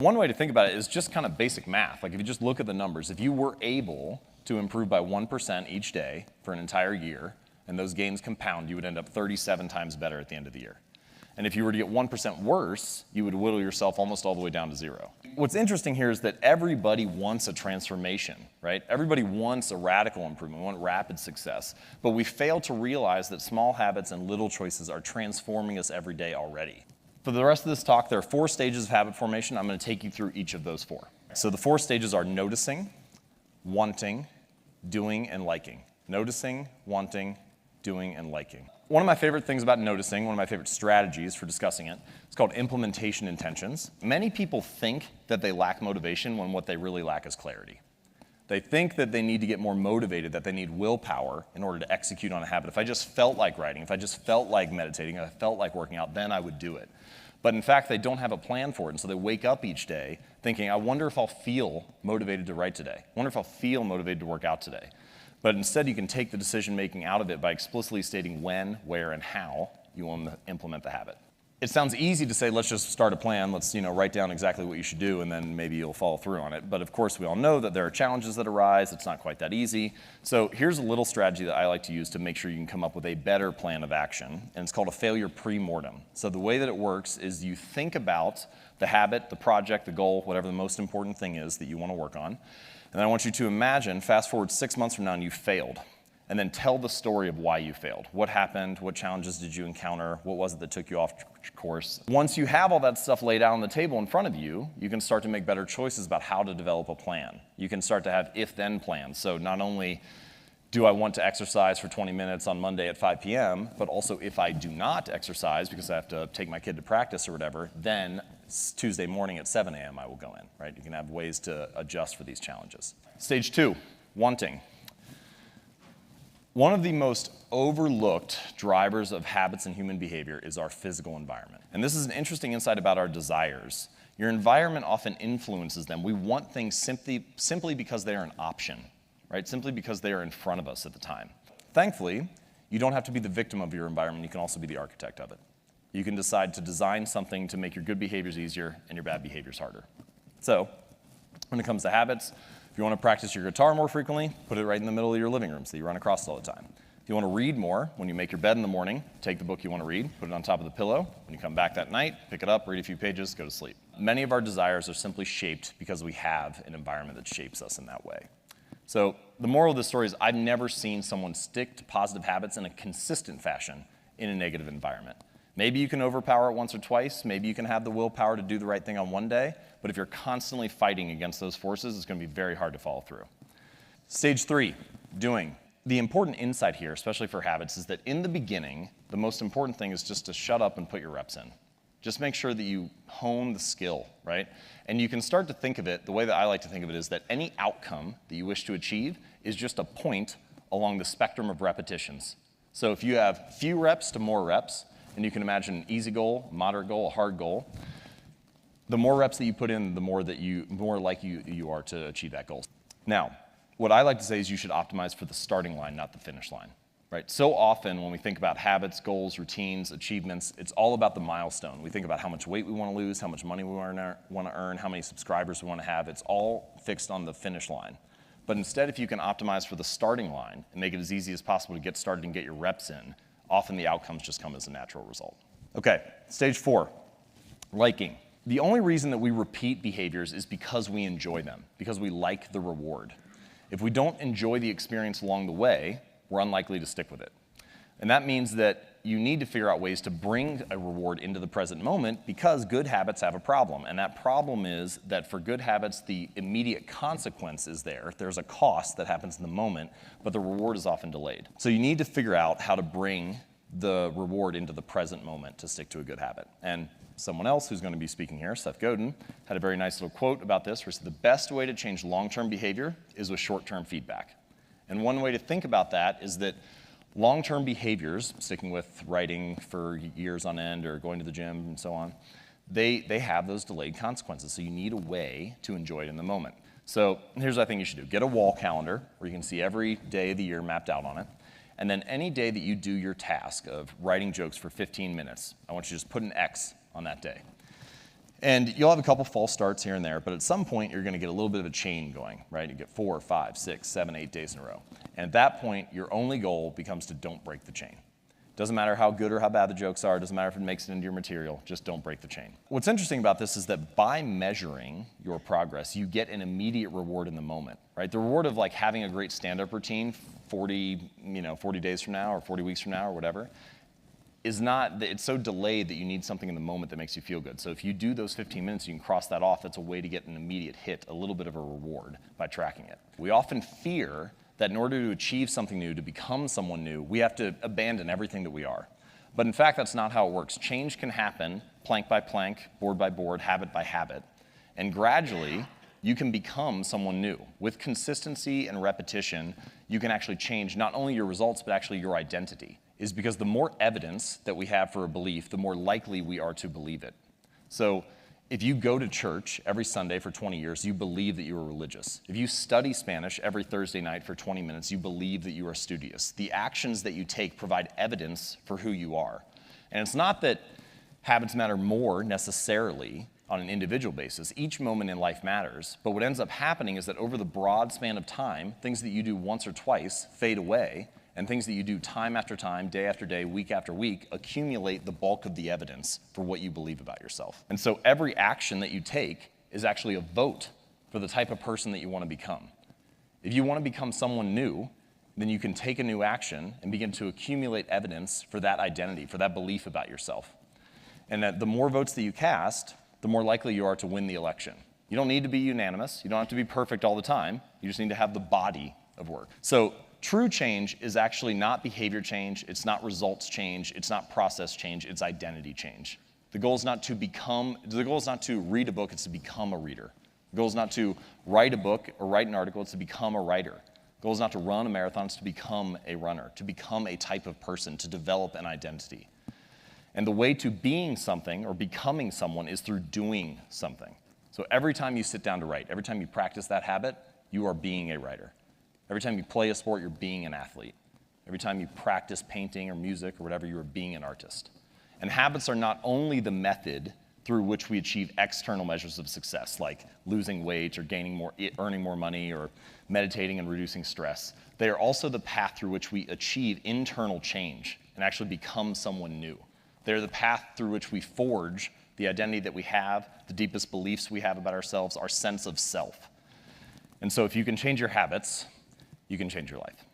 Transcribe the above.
One way to think about it is just kind of basic math. Like if you just look at the numbers, if you were able to improve by 1% each day for an entire year, and those gains compound, you would end up 37 times better at the end of the year. And if you were to get 1% worse, you would whittle yourself almost all the way down to 0. What's interesting here is that everybody wants a transformation, right? Everybody wants a radical improvement, we want rapid success. But we fail to realize that small habits and little choices are transforming us every day already. For the rest of this talk, there are 4 stages of habit formation. I'm going to take you through each of those 4. So the 4 stages are noticing, wanting, doing, and liking. Noticing, wanting, doing, and liking. One of my favorite things about noticing, one of my favorite strategies for discussing it, is called implementation intentions. Many people think that they lack motivation when what they really lack is clarity. They think that they need to get more motivated, that they need willpower in order to execute on a habit. If I just felt like writing, if I just felt like meditating, if I felt like working out, then I would do it. But in fact, they don't have a plan for it, and so they wake up each day thinking, I wonder if I'll feel motivated to write today. I wonder if I'll feel motivated to work out today. But instead, you can take the decision-making out of it by explicitly stating when, where, and how you want to implement the habit. It sounds easy to say, let's just start a plan, let's write down exactly what you should do, and then maybe you'll follow through on it. But of course, we all know that there are challenges that arise. It's not quite that easy. So here's a little strategy that I like to use to make sure you can come up with a better plan of action, and it's called a failure pre-mortem. So the way that it works is you think about the habit, the project, the goal, whatever the most important thing is that you want to work on, and then I want you to imagine, fast forward 6 months from now, and you failed. And then tell the story of why you failed. What happened? What challenges did you encounter? What was it that took you off course? Once you have all that stuff laid out on the table in front of you, you can start to make better choices about how to develop a plan. You can start to have if-then plans. So not only do I want to exercise for 20 minutes on Monday at 5 p.m., but also if I do not exercise because I have to take my kid to practice or whatever, then Tuesday morning at 7 a.m. I will go in, right? You can have ways to adjust for these challenges. Stage 2, wanting. One of the most overlooked drivers of habits and human behavior is our physical environment. And this is an interesting insight about our desires. Your environment often influences them. We want things simply because they are an option, right? Simply because they are in front of us at the time. Thankfully, you don't have to be the victim of your environment. You can also be the architect of it. You can decide to design something to make your good behaviors easier and your bad behaviors harder. So, when it comes to habits, if you want to practice your guitar more frequently, put it right in the middle of your living room so you run across it all the time. If you want to read more, when you make your bed in the morning, take the book you want to read, put it on top of the pillow. When you come back that night, pick it up, read a few pages, go to sleep. Many of our desires are simply shaped because we have an environment that shapes us in that way. So the moral of the story is I've never seen someone stick to positive habits in a consistent fashion in a negative environment. Maybe you can overpower it once or twice. Maybe you can have the willpower to do the right thing on one day. But if you're constantly fighting against those forces, it's going to be very hard to follow through. Stage 3, doing. The important insight here, especially for habits, is that in the beginning, the most important thing is just to shut up and put your reps in. Just make sure that you hone the skill, right? And you can start to think of it, the way that I like to think of it is that any outcome that you wish to achieve is just a point along the spectrum of repetitions. So if you have few reps to more reps, and you can imagine an easy goal, a moderate goal, a hard goal, the more reps that you put in, the more likely you are to achieve that goal. Now, what I like to say is you should optimize for the starting line, not the finish line, right? So often when we think about habits, goals, routines, achievements, it's all about the milestone. We think about how much weight we want to lose, how much money we want to earn, how many subscribers we want to have. It's all fixed on the finish line. But instead, if you can optimize for the starting line and make it as easy as possible to get started and get your reps in, often the outcomes just come as a natural result. Okay, stage 4, liking. The only reason that we repeat behaviors is because we enjoy them, because we like the reward. If we don't enjoy the experience along the way, we're unlikely to stick with it. And that means that you need to figure out ways to bring a reward into the present moment because good habits have a problem. And that problem is that for good habits, the immediate consequence is there. There's a cost that happens in the moment, but the reward is often delayed. So you need to figure out how to bring the reward into the present moment to stick to a good habit. And someone else who's going to be speaking here, Seth Godin, had a very nice little quote about this where he said, the best way to change long-term behavior is with short-term feedback. And one way to think about that is that long-term behaviors, sticking with writing for years on end or going to the gym and so on, they have those delayed consequences. So you need a way to enjoy it in the moment. So here's what I think you should do. Get a wall calendar where you can see every day of the year mapped out on it. And then any day that you do your task of writing jokes for 15 minutes, I want you to just put an X on that day. And you'll have a couple false starts here and there, but at some point you're going to get a little bit of a chain going, right? You get 4, 5, 6, 7, 8 days in a row. And at that point, your only goal becomes to don't break the chain. Doesn't matter how good or how bad the jokes are, doesn't matter if it makes it into your material, just don't break the chain. What's interesting about this is that by measuring your progress, you get an immediate reward in the moment, right? The reward of like having a great stand-up routine 40 days from now or 40 weeks from now or whatever, is not, it's so delayed that you need something in the moment that makes you feel good. So if you do those 15 minutes, you can cross that off. That's a way to get an immediate hit, a little bit of a reward by tracking it. We often fear that in order to achieve something new, to become someone new, we have to abandon everything that we are. But in fact, that's not how it works. Change can happen plank by plank, board by board, habit by habit. And gradually, you can become someone new. With consistency and repetition, you can actually change not only your results, but actually your identity. Is because the more evidence that we have for a belief, the more likely we are to believe it. So if you go to church every Sunday for 20 years, you believe that you are religious. If you study Spanish every Thursday night for 20 minutes, you believe that you are studious. The actions that you take provide evidence for who you are. And it's not that habits matter more necessarily on an individual basis. Each moment in life matters. But what ends up happening is that over the broad span of time, things that you do once or twice fade away, and things that you do time after time, day after day, week after week, accumulate the bulk of the evidence for what you believe about yourself. And so every action that you take is actually a vote for the type of person that you want to become. If you want to become someone new, then you can take a new action and begin to accumulate evidence for that identity, for that belief about yourself. And that the more votes that you cast, the more likely you are to win the election. You don't need to be unanimous. You don't have to be perfect all the time. You just need to have the body of work. So true change is actually not behavior change, it's not results change, it's not process change, it's identity change. The goal is not to read a book, it's to become a reader. The goal is not to write a book or write an article, it's to become a writer. The goal is not to run a marathon, it's to become a runner, to become a type of person, to develop an identity. And the way to being something or becoming someone is through doing something. So every time you sit down to write, every time you practice that habit, you are being a writer. Every time you play a sport, you're being an athlete. Every time you practice painting or music or whatever, you are being an artist. And habits are not only the method through which we achieve external measures of success, like losing weight or earning more money or meditating and reducing stress. They are also the path through which we achieve internal change and actually become someone new. They're the path through which we forge the identity that we have, the deepest beliefs we have about ourselves, our sense of self. And so if you can change your habits, you can change your life.